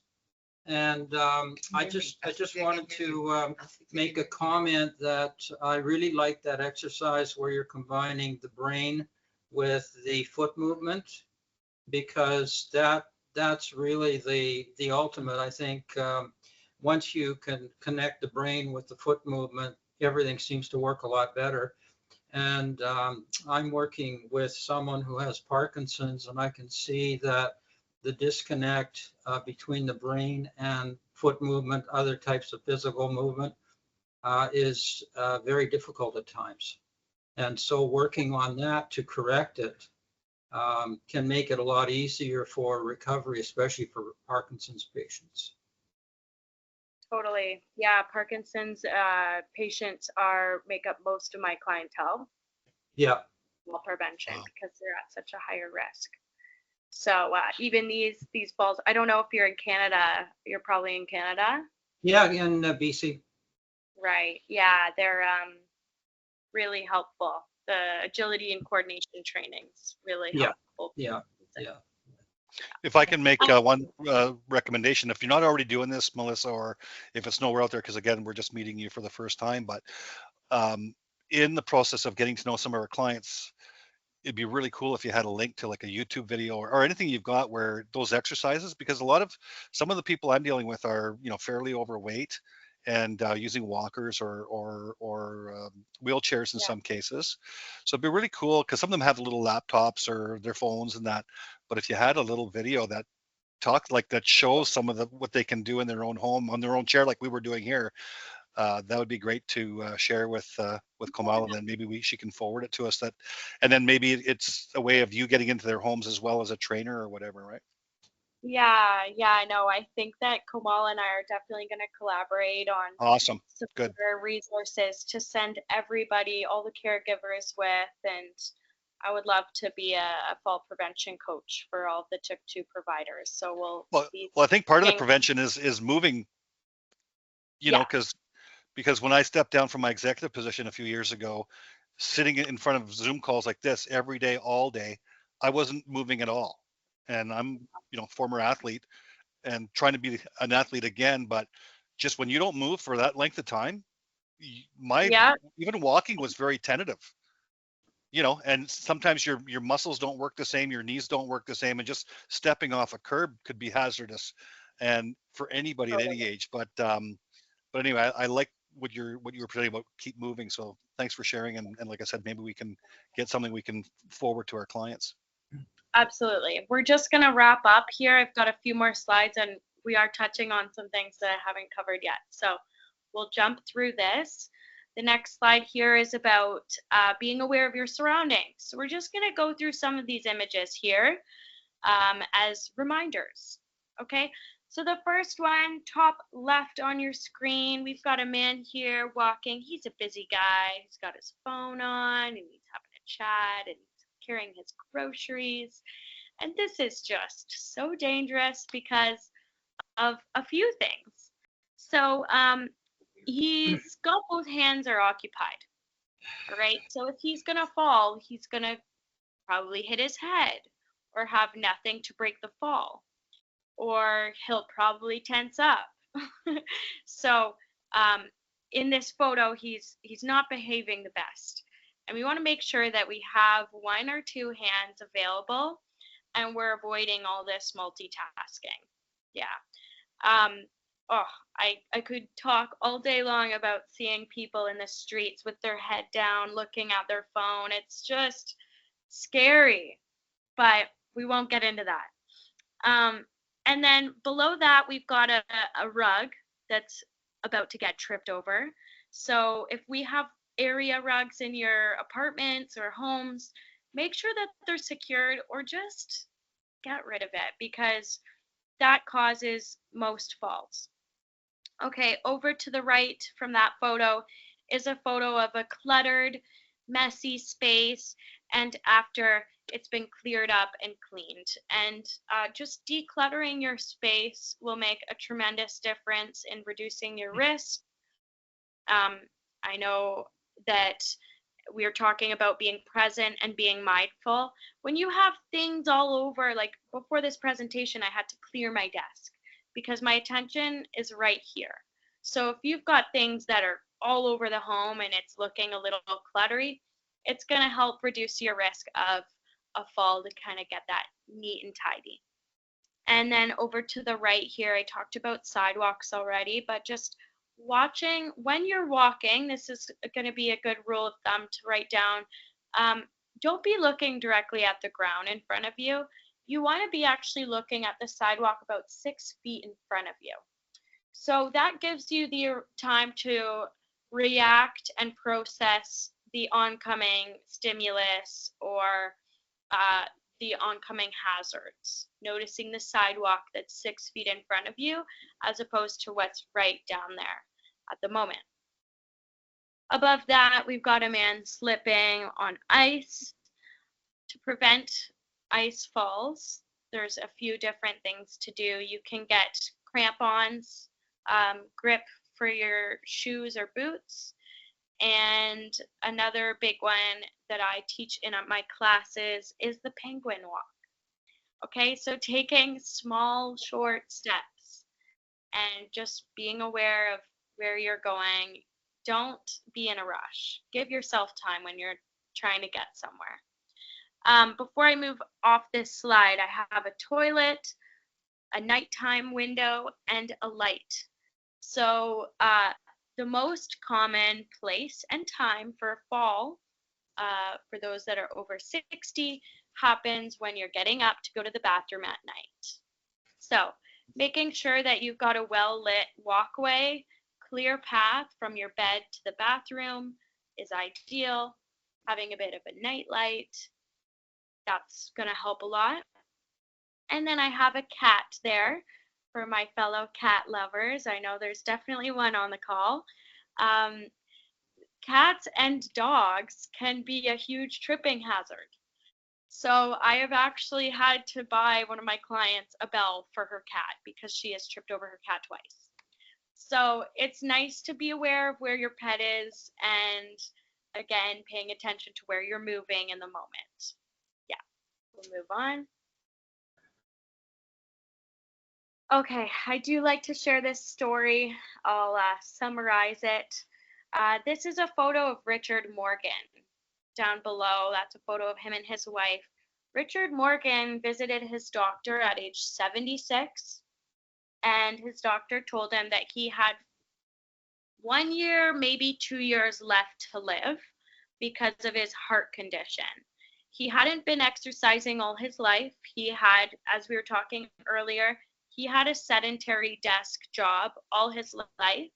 And I just wanted to make a comment that I really like that exercise where you're combining the brain with the foot movement, because that's really the ultimate. I think once you can connect the brain with the foot movement, everything seems to work a lot better. And I'm working with someone who has Parkinson's, and I can see that the disconnect between the brain and foot movement, other types of physical movement, is very difficult at times. And so working on that to correct it can make it a lot easier for recovery, especially for Parkinson's patients. Totally. Yeah, Parkinson's patients make up most of my clientele. Yeah. Well, prevention, because they're at such a higher risk. So even these falls, I don't know if you're in Canada. You're probably in Canada. Yeah, in BC. Right. Yeah, they're really helpful. The agility and coordination trainings really helpful. Yeah. If I can make one recommendation, if you're not already doing this, Melissa, or if it's nowhere out there, because again, we're just meeting you for the first time, but in the process of getting to know some of our clients, it'd be really cool if you had a link to like a YouTube video or anything you've got where those exercises, because some of the people I'm dealing with are, fairly overweight and using walkers or wheelchairs in some cases. So it'd be really cool, because some of them have little laptops or their phones and that. But if you had a little video that shows some of what they can do in their own home on their own chair, like we were doing here, that would be great to share with Komal, and then maybe she can forward it to us. And then maybe it's a way of you getting into their homes as well as a trainer or whatever, right? Yeah, I know. I think that Komal and I are definitely going to collaborate on Awesome. some Good. other resources to send everybody, all the caregivers with, and I would love to be a fall prevention coach for all the TIC2 providers. So Well, I think part of the prevention is moving, you know, because when I stepped down from my executive position a few years ago, sitting in front of Zoom calls like this every day, all day, I wasn't moving at all. And I'm, former athlete and trying to be an athlete again, but just when you don't move for that length of time, even walking was very tentative, and sometimes your muscles don't work the same, your knees don't work the same, and just stepping off a curb could be hazardous, and for anybody at any age. But anyway, I like what you were presenting about keep moving. So thanks for sharing. And like I said, maybe we can get something we can forward to our clients. Absolutely. We're just going to wrap up here. I've got a few more slides, and we are touching on some things that I haven't covered yet. So we'll jump through this. The next slide here is about being aware of your surroundings. So we're just going to go through some of these images here as reminders. Okay. So the first one, top left on your screen, we've got a man here walking. He's a busy guy. He's got his phone on and he's having a chat and carrying his groceries. And this is just so dangerous because of a few things. So he's got both hands are occupied, all right? So if he's gonna fall, he's gonna probably hit his head or have nothing to break the fall, or he'll probably tense up. So in this photo, he's not behaving the best. And we want to make sure that we have one or two hands available and we're avoiding all this multitasking. Yeah. I could talk all day long about seeing people in the streets with their head down, looking at their phone. It's just scary, but we won't get into that. And then below that, we've got a rug that's about to get tripped over. So if we have area rugs in your apartments or homes, make sure that they're secured or just get rid of it because that causes most falls. Okay, over to the right from that photo is a photo of a cluttered, messy space, and after it's been cleared up and cleaned. And just decluttering your space will make a tremendous difference in reducing your risk. I know that we are talking about being present and being mindful. When you have things all over, like before this presentation, I had to clear my desk because my attention is right here. So if you've got things that are all over the home and it's looking a little cluttery, it's going to help reduce your risk of a fall to kind of get that neat and tidy. And then over to the right here, I talked about sidewalks already, but just watching when you're walking, this is going to be a good rule of thumb to write down. Don't be looking directly at the ground in front of you. You want to be actually looking at the sidewalk about 6 feet in front of you. So that gives you the time to react and process the oncoming stimulus or the oncoming hazards, noticing the sidewalk that's 6 feet in front of you as opposed to what's right down there at the moment. Above that, we've got a man slipping on ice. To prevent ice falls, there's a few different things to do. You can get crampons, grip for your shoes or boots. And another big one that I teach in my classes is the penguin walk. Okay, so taking small, short steps and just being aware of where you're going. Don't be in a rush. Give yourself time when you're trying to get somewhere. Before I move off this slide, I have a toilet, a nighttime window, and a light. So the most common place and time for a fall, for those that are over 60, happens when you're getting up to go to the bathroom at night. So making sure that you've got a well-lit walkway, clear path from your bed to the bathroom is ideal. Having a bit of a night light, that's going to help a lot. And then I have a cat there for my fellow cat lovers. I know there's definitely one on the call. Cats and dogs can be a huge tripping hazard. So I have actually had to buy one of my clients a bell for her cat because she has tripped over her cat twice. So it's nice to be aware of where your pet is and, again, paying attention to where you're moving in the moment. Yeah, we'll move on. Okay, I do like to share this story. I'll summarize it. This is a photo of Richard Morgan. Down below, that's a photo of him and his wife. Richard Morgan visited his doctor at age 76, and his doctor told him that he had 1 year, maybe 2 years left to live because of his heart condition. He hadn't been exercising all his life. He had, as we were talking earlier, he had a sedentary desk job all his life,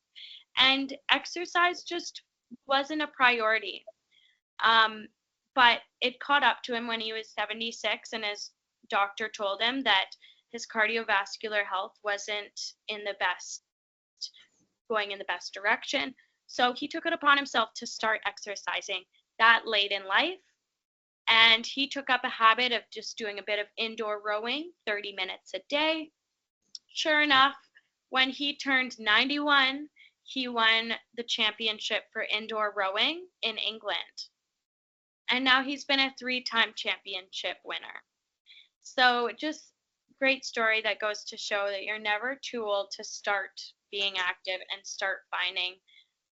and exercise just wasn't a priority. But it caught up to him when he was 76, and his doctor told him that his cardiovascular health wasn't going in the best direction. So he took it upon himself to start exercising that late in life. And he took up a habit of just doing a bit of indoor rowing, 30 minutes a day. Sure enough, when he turned 91, he won the championship for indoor rowing in England. And now he's been a 3-time championship winner. So just great story that goes to show that you're never too old to start being active and start finding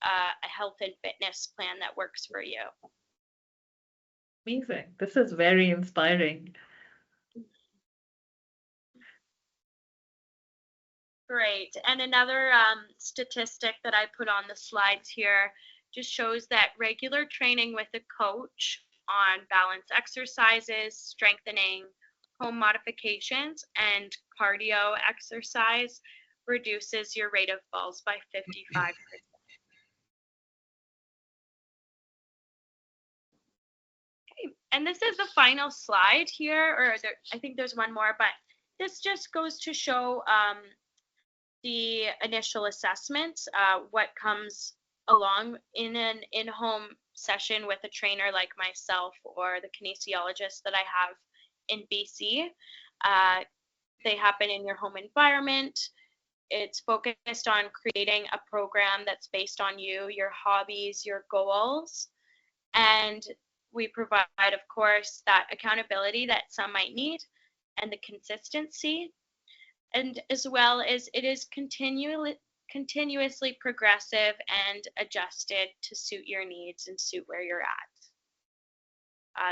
a health and fitness plan that works for you. Amazing. This is very inspiring. Great. And another statistic that I put on the slides here just shows that regular training with a coach on balance exercises, strengthening, home modifications, and cardio exercise reduces your rate of falls by 55%. Okay, and this is the final slide here, or I think there's one more, but this just goes to show the initial assessments, what comes along in an in-home session with a trainer like myself or the kinesiologist that I have in BC. They happen in your home environment. It's focused on creating a program that's based on you, your hobbies, your goals. And we provide, of course, that accountability that some might need and the consistency. And as well as it is continuously progressive and adjusted to suit your needs and suit where you're at.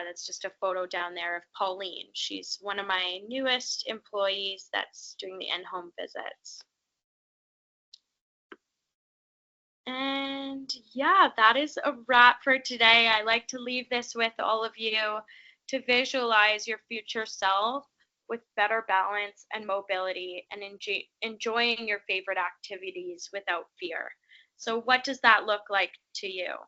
That's just a photo down there of Pauline. She's one of my newest employees that's doing the in-home visits. And yeah, that is a wrap for today. I like to leave this with all of you to visualize your future self with better balance and mobility and enjoying your favorite activities without fear. So what does that look like to you?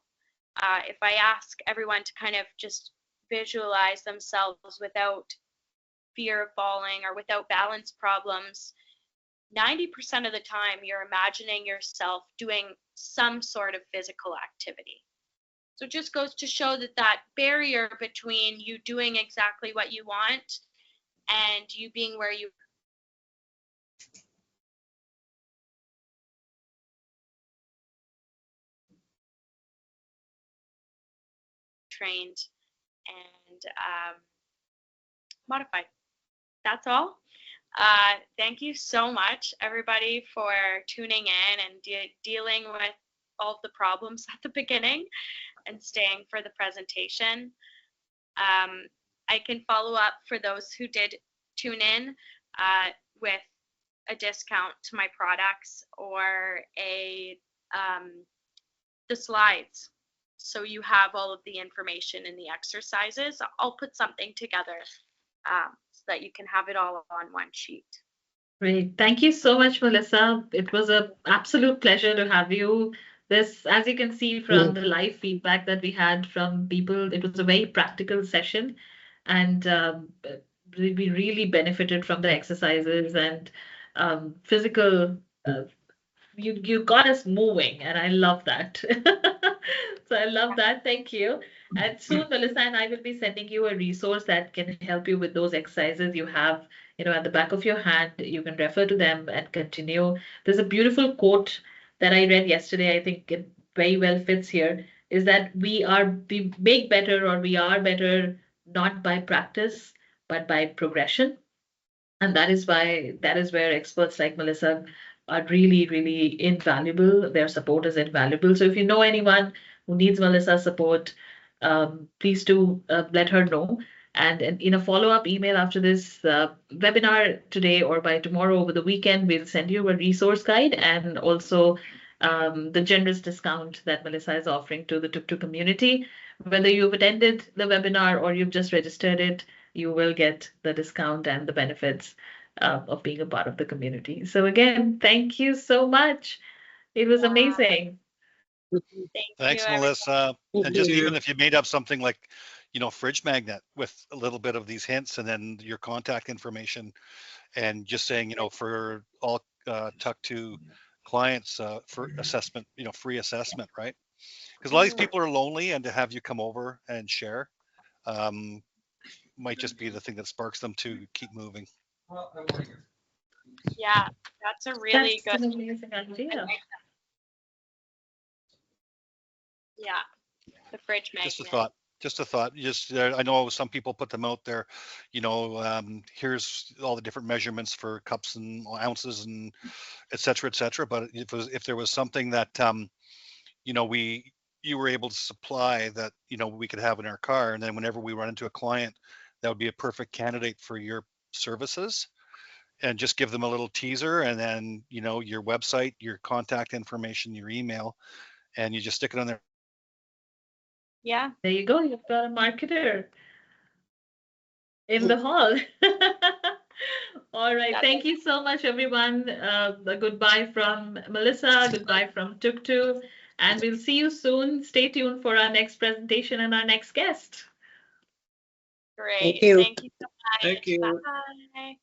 If I ask everyone to kind of just visualize themselves without fear of falling or without balance problems, 90% of the time you're imagining yourself doing some sort of physical activity. So it just goes to show that that barrier between you doing exactly what you want and you being where you trained and modified. That's all. Thank you so much, everybody, for tuning in and dealing with all of the problems at the beginning and staying for the presentation. I can follow up for those who did tune in with a discount to my products or the slides. So you have all of the information in the exercises. I'll put something together so that you can have it all on one sheet. Great. Thank you so much, Melissa. It was an absolute pleasure to have you. This, as you can see from the live feedback that we had from people, it was a very practical session, and we really benefited from the exercises and physical. You got us moving, and I love that. So I love that. Thank you. And soon, Melissa and I will be sending you a resource that can help you with those exercises you have, at the back of your hand. You can refer to them and continue. There's a beautiful quote that I read yesterday. I think it very well fits here. Is that we make better, or we are better not by practice, but by progression. And that is where experts like Melissa are really, really invaluable. Their support is invaluable. So if you know anyone who needs Melissa's support, please do let her know. And in a follow-up email after this webinar today or by tomorrow over the weekend, we'll send you a resource guide and also the generous discount that Melissa is offering to the Tuk community. Whether you've attended the webinar or you've just registered it, you will get the discount and the benefits of being a part of the community. So again, thank you so much. It was amazing. Thanks, Melissa. And just even if you made up something like, fridge magnet with a little bit of these hints and then your contact information and just saying, for all Tuck 2 clients for assessment, free assessment, right? Because a lot of these people are lonely, and to have you come over and share might just be the thing that sparks them to keep moving. Yeah, that's a really That's good. an amazing idea. Yeah, the fridge magnet. Just a thought. I know some people put them out there. Here's all the different measurements for cups and ounces and et cetera, et cetera. But if there was something that you were able to supply that we could have in our car, and then whenever we run into a client, that would be a perfect candidate for your services, and just give them a little teaser, and then your website, your contact information, your email, and you just stick it on there. Yeah. There you go. You've got a marketer in the hall. All right. Thank you so much, everyone. A goodbye from Melissa. Goodbye from Tuk. And we'll see you soon. Stay tuned for our next presentation and our next guest. Great. Thank you. Thank you so much. Thank you. Bye.